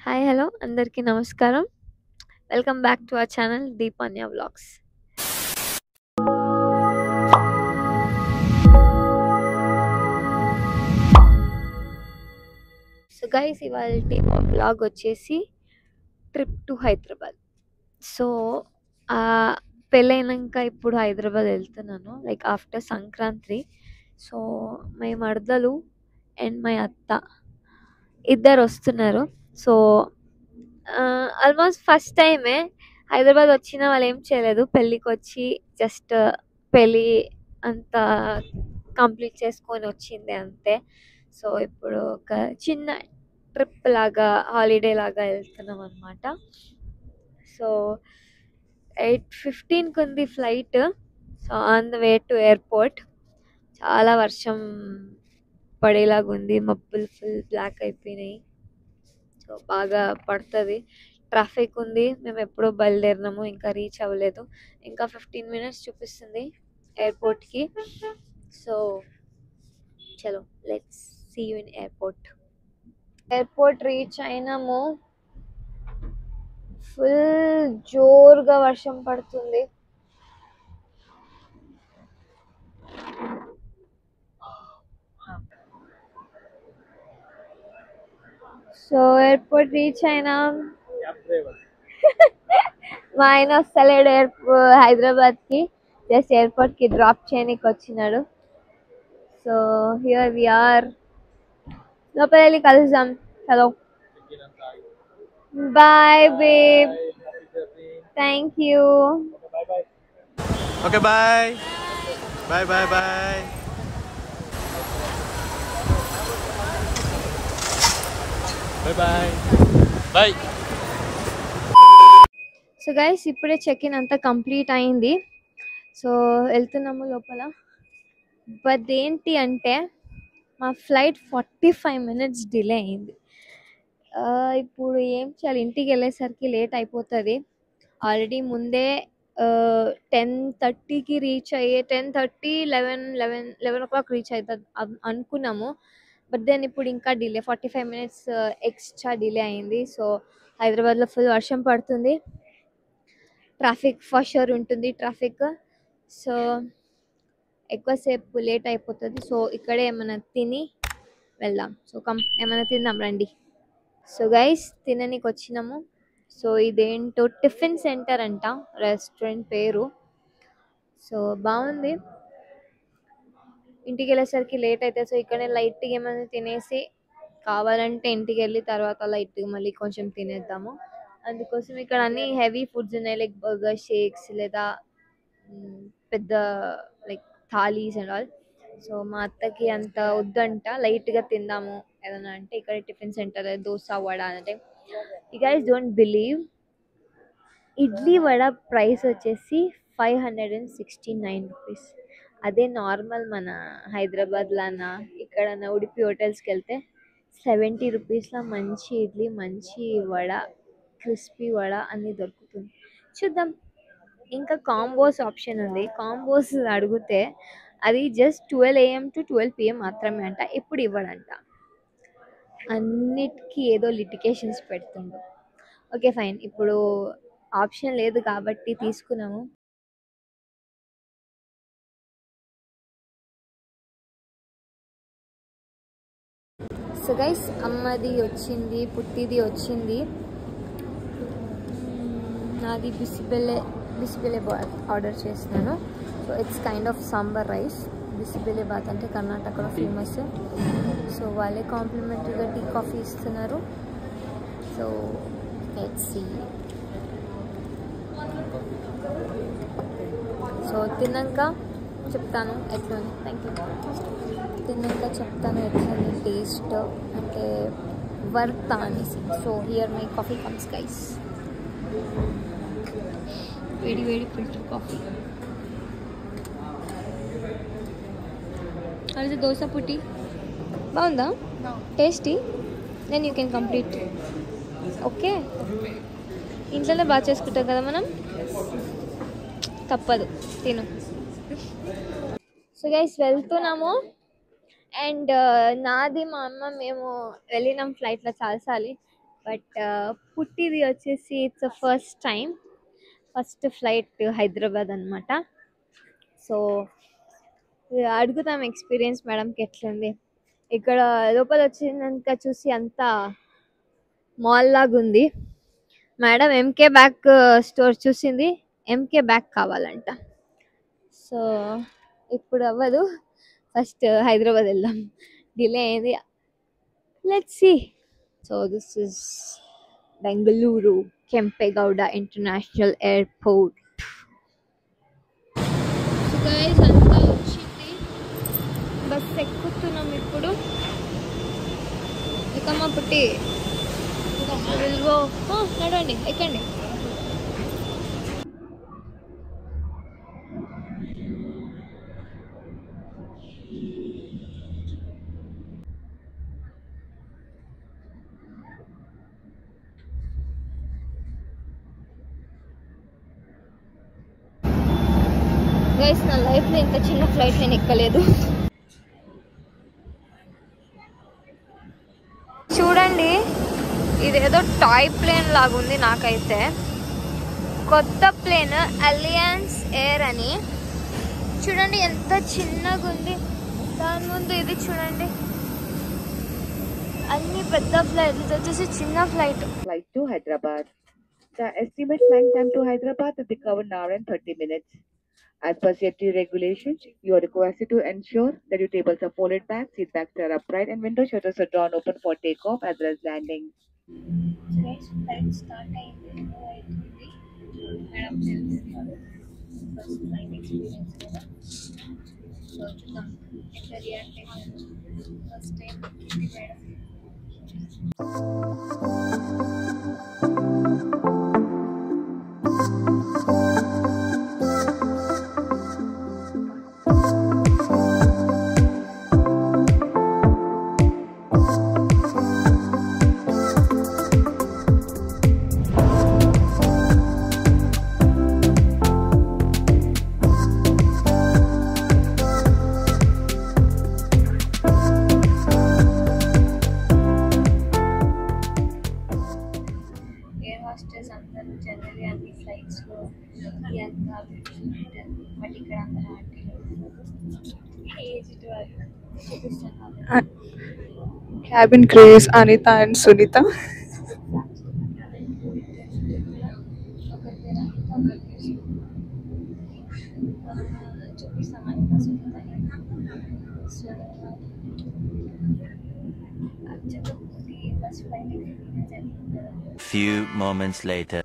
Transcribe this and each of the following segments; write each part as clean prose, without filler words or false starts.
Hi hello అందరికీ నమస్కారం. Welcome back to our channel Deepanya vlogs. So guys, ఇవాల్టి vlog వచ్చేసి ట్రిప్ టు హైదరాబాద్. సో పెళ్ళైనాక ఇప్పుడు హైదరాబాద్ వెళ్తున్నాను, like after Sankranti. So my మరదలు అండ్ మై అత్త ఇద్దరు వస్తున్నారు. సో ఆల్మోస్ట్ ఫస్ట్ టైమే హైదరాబాద్ వచ్చిన వాళ్ళు ఏం చేయలేదు, పెళ్ళికి వచ్చి జస్ట్ పెళ్ళి అంతా కంప్లీట్ చేసుకొని వచ్చింది అంతే. సో ఇప్పుడు ఒక చిన్న ట్రిప్ లాగా, హాలిడే లాగా వెళ్తున్నాం అనమాట. సో 8:15కి ఉంది flight. So on the way to airport. చాలా వర్షం పడేలాగా ఉంది, మబ్బులు ఫుల్ బ్లాక్ అయిపోయినాయి. సో బాగా పడుతుంది, ట్రాఫిక్ ఉంది. మేము ఎప్పుడో బయలుదేరినాము, ఇంకా రీచ్ అవ్వలేదు. ఇంకా 15 minutes చూపిస్తుంది ఎయిర్పోర్ట్కి. సో చలో, let's see you in airport. Airport reach అయినాము. ఫుల్ జోరుగా వర్షం పడుతుంది. సో ఎయిర్పోర్ట్ రీచ్ అయినాం. మా ఆయన వస్తలేడు హైదరాబాద్కి, జస్ట్ ఎయిర్పోర్ట్కి డ్రాప్ చేయడానికి వచ్చినాడు. So here we are. లోపల వెళ్ళి కలుద్దాం. Hello, bye babe. Thank you. Okay, bye bye bye bye bye bye bye. So guys, ఇప్పుడే చెక్ ఇన్ అంతా కంప్లీట్ అయింది. సో వెళ్తున్నాము లోపల. బట్ ఏంటి అంటే మా ఫ్లైట్ 45 minutes డిలే అయింది. ఇప్పుడు ఏం చేయాలి, ఇంటికి వెళ్ళేసరికి లేట్ అయిపోతుంది. ఆల్రెడీ ముందే 10:30కి రీచ్ అయ్యే, 10:30, 11 o'clock రీచ్ అవుతుంది అనుకున్నాము. బట్ దెన్ ఇప్పుడు ఇంకా డిలే, 45 minutes ఎక్స్ట్రా డిలే అయింది. సో హైదరాబాద్లో ఫుల్ వర్షం పడుతుంది, ట్రాఫిక్ ఫర్ షూర్ ఉంటుంది ట్రాఫిక్. సో ఎక్కువసేపు లేట్ అయిపోతుంది. సో ఇక్కడే ఏమైనా తిని వెళ్దాం. సో ఏమైనా తిందాం రండి. సో గైస్, తిననీకి వచ్చినాము. సో ఇదేంటో టిఫిన్ సెంటర్ అంట, రెస్టారెంట్ పేరు. సో బాగుంది. ఇంటికి వెళ్ళేసరికి లేట్ అవుతుంది. సో ఇక్కడే లైట్గా ఏమైనా తినేసి, కావాలంటే ఇంటికి వెళ్ళి తర్వాత లైట్గా మళ్ళీ కొంచెం తినేద్దాము. అందుకోసం ఇక్కడ అన్ని హెవీ ఫుడ్స్ ఉన్నాయి, లైక్ బర్గర్, షేక్స్, లేదా పెద్ద like thalis and all. So మా అత్తకి అంత వద్దంట, లైట్గా తిందాము ఏదైనా అంటే ఇక్కడ టిఫిన్ సెంటర్ దోశ, వడ అంటే. You guys don't believe, idli vada price వచ్చేసి 569 రూపీస్. అదే నార్మల్ మన హైదరాబాద్లోనా ఇక్కడ ఉడిపి హోటల్స్కి వెళ్తే 70 రూపీస్లో మంచి ఇడ్లీ, మంచి వడ, క్రిస్పీ వడ అన్నీ దొరుకుతుంది. చూద్దాం. ఇంకా కాంబోస్ ఆప్షన్ ఉంది. కాంబోస్ అడిగితే అది జస్ట్ 12 AM to 12 PM మాత్రమే అంట. ఇప్పుడు ఇవ్వడంట. అన్నిటికీ ఏదో లిటికేషన్స్ పెడుతుండు. ఓకే ఫైన్, ఇప్పుడు ఆప్షన్ లేదు కాబట్టి తీసుకున్నాము. సో గైస్, అమ్మది వచ్చింది, పుట్టిది వచ్చింది. నాది బిసిబెలే బాత్ ఆర్డర్ చేస్తున్నాను. So it's kind of sambar rice. Bisibele bath అంటే కర్ణాటకలో ఫేమస్. సో వాళ్ళే కాంప్లిమెంటరీగా టీ, కాఫీ ఇస్తున్నారు. So let's see. సో తిన్నాక చెప్తాను ఎట్లుంది. Thank you. తిన్నాక చెప్తాను ఎట్లుంది టేస్ట్, అంటే వర్తా అనేసి. So here my coffee comes guys. వేడి వేడి ఫిల్టర్ కాఫీ. అది దోశ పుట్టి బాగుందా? Tasty. Then you can complete. Okay, ఇంట్లోనే బాగా చేసుకుంటాం కదా మనం, తప్పదు, తిను. సో గైస్, వెళ్తున్నాము. అండ్ నాది మా అమ్మ మేము వెళ్ళినాం ఫ్లైట్లో చాలాసార్లు. బట్ పుట్టిది వచ్చేసి ఇట్స్ ఫస్ట్ ఫ్లైట్ హైదరాబాద్ అనమాట. సో అడుగుతాం ఎక్స్పీరియన్స్ మేడంకి ఎట్లుంది. ఇక్కడ లోపల వచ్చినాక చూసి అంతా మాల్ లాగా ఉంది. మేడం ఎంకే బ్యాగ్ స్టోర్ చూసింది, ఎంకే బ్యాగ్ కావాలంట. సో ఇప్పుడు అవ్వదు, ఫస్ట్ హైదరాబాద్ వెళ్దాం. డిలే అయింది, let's see. So this is Bengaluru Kempegowda international airport. Guys అంతా వచ్చింది, బస్ ఎక్కుతున్నాం ఇప్పుడు. ఇకమ్మా పుట్టి నడండి, ఎక్కండి. గైస్ నా లైఫ్లో ఇంత చిన్న ఫ్లైట్ నేను ఎక్కలేదు. చూడండి, ఇదేదో టాయ్ ప్లేన్ లాగా ఉంది నాకైతే. కొత్త ప్లేన్ అలియన్స్ ఎయిర్ అని. చూడండి ఎంత చిన్నగా ఉంది. దాని ముందు ఇది చూడండి, అన్ని పెద్ద ఫ్లైట్, ఇది వచ్చేసి చిన్న flight. Flight to Hyderabad. The estimate flight time to Hyderabad will be covered an hour and 30 minutes. As per safety regulations, you are requested to ensure that your tables are folded back, seat backs are upright, and window shutters are drawn open for takeoff as well as landing. Flight start అయింది, madam తెలుస్తుంది first flight experience కదా. So చూద్దాం ఎట్లా react అయ్యాను. First time madam. అందరూ generally అన్ని ఫ్లైట్స్లో ఎంత but ఇక్కడ అందరూ ఏజ్డ్ వాళ్ళు చూపిస్తున్నారు. Cabin crews Anita and Sunita. చూపిస్తామని first flight experience. Few moments later.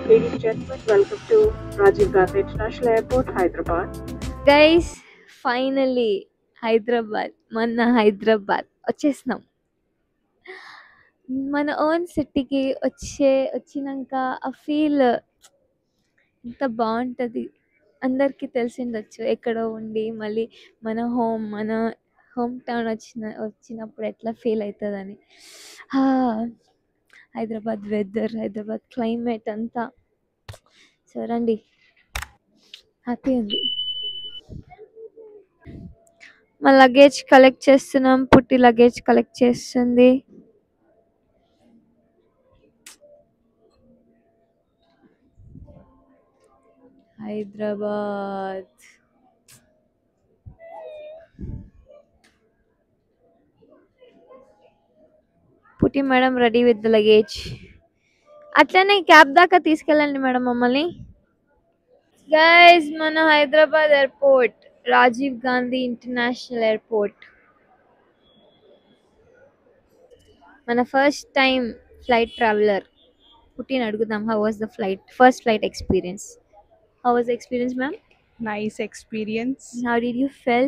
Ladies and gentlemen, welcome to Rajiv Gandhi International Airport, Hyderabad. Guys finally Hyderabad, మన హైదరాబాద్ వచ్చేసినాం. మన ఓన్ సిటీకి వచ్చినాక ఆ ఫీల్ ఎంత బాగుంటుంది. అందరికీ తెలిసిండొచ్చు, ఎక్కడో ఉండి మళ్ళీ మన హోమ్ టౌన్ వచ్చినప్పుడు ఎట్లా ఫీల్ అవుతుందని. హైదరాబాద్ వెదర్, హైదరాబాద్ క్లైమేట్ అంతా. సో రండి, హ్యాపీ ఉంది. మా లగేజ్ కలెక్ట్ చేస్తున్నాం, పుట్టి లగేజ్ కలెక్ట్ చేస్తుంది. Hyderabad Putti madam ready with the luggage. అట్లనే క్యాబ్ దాకా తీసుకెళ్ళండి మేడం మమ్మల్ని. గైస్ మన Hyderabad airport, Rajiv Gandhi international airport. మన ఫస్ట్ టైం ఫ్లైట్ ట్రావెలర్ పుట్టిని అడుగుదాం. How was the first flight experience? How was the experience, ma'am? Nice experience. How did you feel?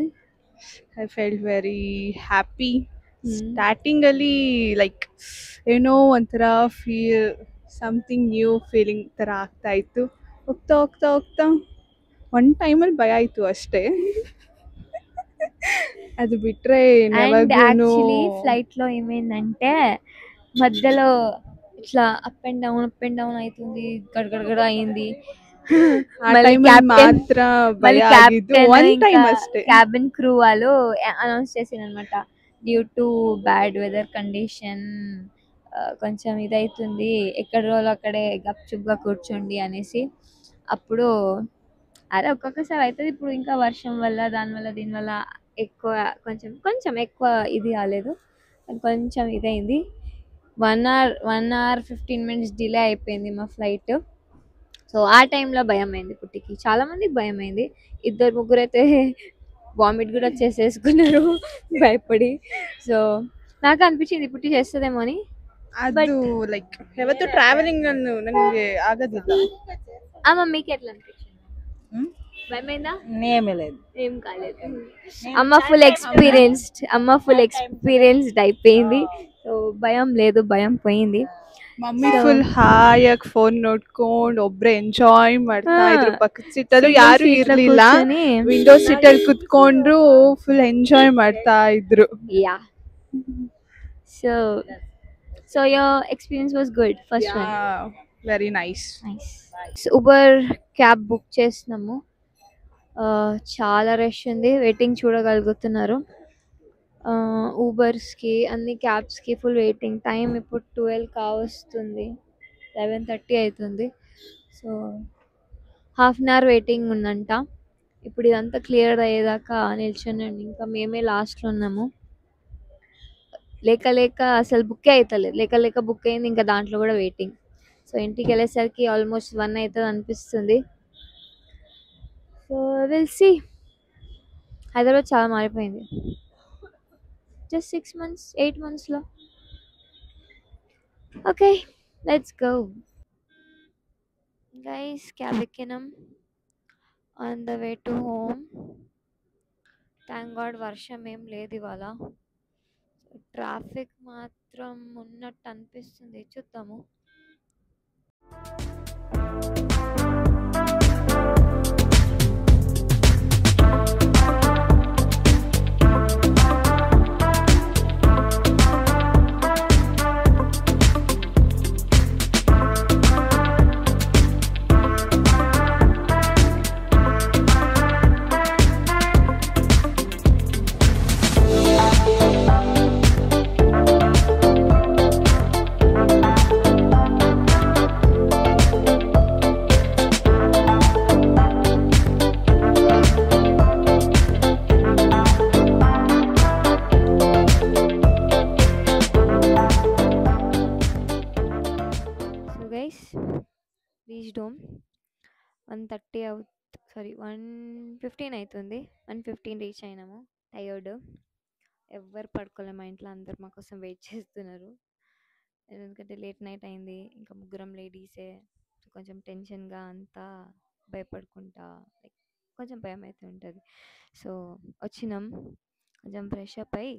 I felt very happy. Hmm. Startingly, like, ಒಂಥರ feel something new feeling ಥರ ಆಗ್ತಾ ಇತ್ತು. ಹೋಗ್ತಾ one ಟೈಮಲ್ಲಿ ಭಯ ಆಯಿತು ಅಷ್ಟೇ. అది బిట్రే అండ్ యాక్చువల్లీ ఫ్లైట్లో ఏమైందంటే మధ్యలో ఇట్లా అప్ అండ్ డౌన్ అవుతుంది, గడగడగడ అయింది. ఆ మళ్ళీ టైಮಲ್ಲಿ క్యాప్టెన్ ಮಾತ್ರ ಭಯ మళ్ళీ ಆಗಿದ್ದು క్యాప్టెన్ ಒನ್ ఇంకా టైಮ್ అಷ್ಟೇ. క్యాబిన్ క్రూ వాళ్ళు అనౌన్స్ చేసిందనమాట. Due to bad weather condition కొంచెం ఇదైతుంది, ఎక్కడ రోజులు అక్కడే గప్చుప్గా కూర్చోండి అనేసి. అప్పుడు అరే ఒక్కొక్కసారి అవుతుంది, ఇప్పుడు ఇంకా వర్షం వల్ల దానివల్ల దీనివల్ల ఎక్కువ కొంచెం కొంచెం ఎక్కువ ఇది కాలేదు, కొంచెం ఇదైంది. 1 hour 15 minutes డిలే అయిపోయింది మా ఫ్లైట్. సో ఆ టైంలో భయం అయింది పుట్టికి, చాలా మందికి భయం అయింది. ఇద్దరు ముగ్గురు అయితే వామిట్ కూడా చేసేసుకున్నారు భయపడి. సో నాకు అనిపించింది పుట్టి చేస్తుందేమో అని. ಅದು ಲೈಕ್ ಯಾವತ್ತು ಟ್ರಾವೆಲಿಂಗ್ ಅನ್ನು ನನಗೆ ಆಗೋದಿಲ್ಲ. మీకు ఎట్లా అనిపించింది? భయమైందా? ఏమీ లేదు. ఏం కాలేదు. అమ్మ ఫుల్ ఎక్స్పీరియన్స్డ్ అయిపోయింది. సో భయం లేదు, భయం పోయింది. ಮಮ್ಮಿ ಫುಲ್ ಹಾಯಾಗಿ ಫೋನ್ ನೋಡ್ಕೊಂಡು ಒಬ್ರೆ ಎಂಜಾಯ್ ಮಾಡ್ತಾ ಇದ್ರು. ಪಕ್ಕದ ಸೀಟಲ್ಲೂ ಯಾರು ಇರ್ಲಿಲ್ಲ, ವಿಂಡೋ ಸೀಟಲ್ಲಿ ಕುತ್ಕೊಂಡ್ರು ಫುಲ್ ಎಂಜಾಯ್ ಮಾಡ್ತಾ ಇದ್ರು. Yeah so your experience was good first one. Very nice. Uber cab book చేసినాము. చాలా రష్ ఉంది, వెయిటింగ్ చూడగలుగుతున్నారు. ఊబర్స్కి అన్ని క్యాబ్స్కి ఫుల్ వెయిటింగ్. టైం ఇప్పుడు 12 కావస్తుంది, 11:30 అవుతుంది. So half an hour waiting ఉందంట. ఇప్పుడు ఇదంతా క్లియర్ అయ్యేదాకా నిల్చొనండి. ఇంకా మేమే లాస్ట్లో ఉన్నాము. లేక అసలు బుక్కే అవుతలేదు, లేక బుక్ అయింది, ఇంకా దాంట్లో కూడా వెయిటింగ్. సో ఇంటికి వెళ్ళేసరికి ఆల్మోస్ట్ 1 అవుతుంది అనిపిస్తుంది. So will see. హైదరాబాద్ చాలా మారిపోయింది జస్ట్ 6 months 8 monthsలో. Okay let's go guys. Cab ఎక్కినాం, on the way to home. Thank god వర్షం ఏం లేదు ఇవాళ. ట్రాఫిక్ మాత్రం ఉన్నట్టు అనిపిస్తుంది, చూద్దాము. Reached home. 1:15 అవుతుంది. 1:15 రీచ్ అయినాము. టైర్డ్, ఎవ్వరు పడుకోలే, మా ఇంట్లో అందరు మా కోసం వెయిట్ చేస్తున్నారు. ఎందుకంటే లేట్ నైట్ అయింది, ఇంకా ముగ్గురం లేడీసే. కొంచెం టెన్షన్గా అంతా భయపడుకుంటా, లైక్ కొంచెం భయం అయితే ఉంటుంది. సో వచ్చినాం, కొంచెం ఫ్రెష్ అప్ అయ్యి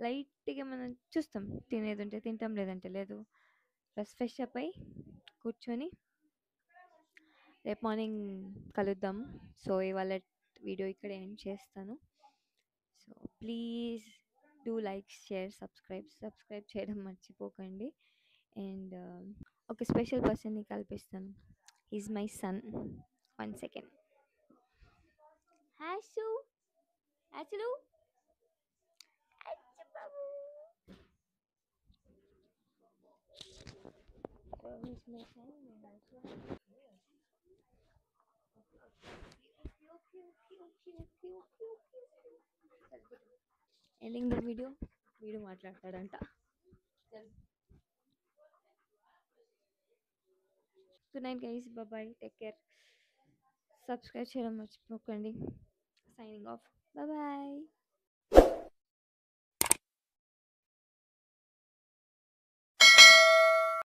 లైట్గా మనం చూస్తాం, తినేది ఉంటే తింటాం, లేదంటే లేదు. ఫ్రెష్ అప్ అయ్యి కూర్చొని రేపు మార్నింగ్ కలుద్దాం. సో ఇవాళ వీడియో ఇక్కడ ఎండ్ చేస్తాను. So please do like, share, subscribe చేయడం మర్చిపోకండి. అండ్ ఒక స్పెషల్ పర్సన్ని కల్పిస్తాను. Is my son. 1 second. హ్యాషు హ్యాచులు బాబు. ఎండింగ్ ద వీడియో మాట్లాడతాడంట. Good night guys, bye, take care. Subscribe చేయడం మర్చిపోకండి. Signing off, bye.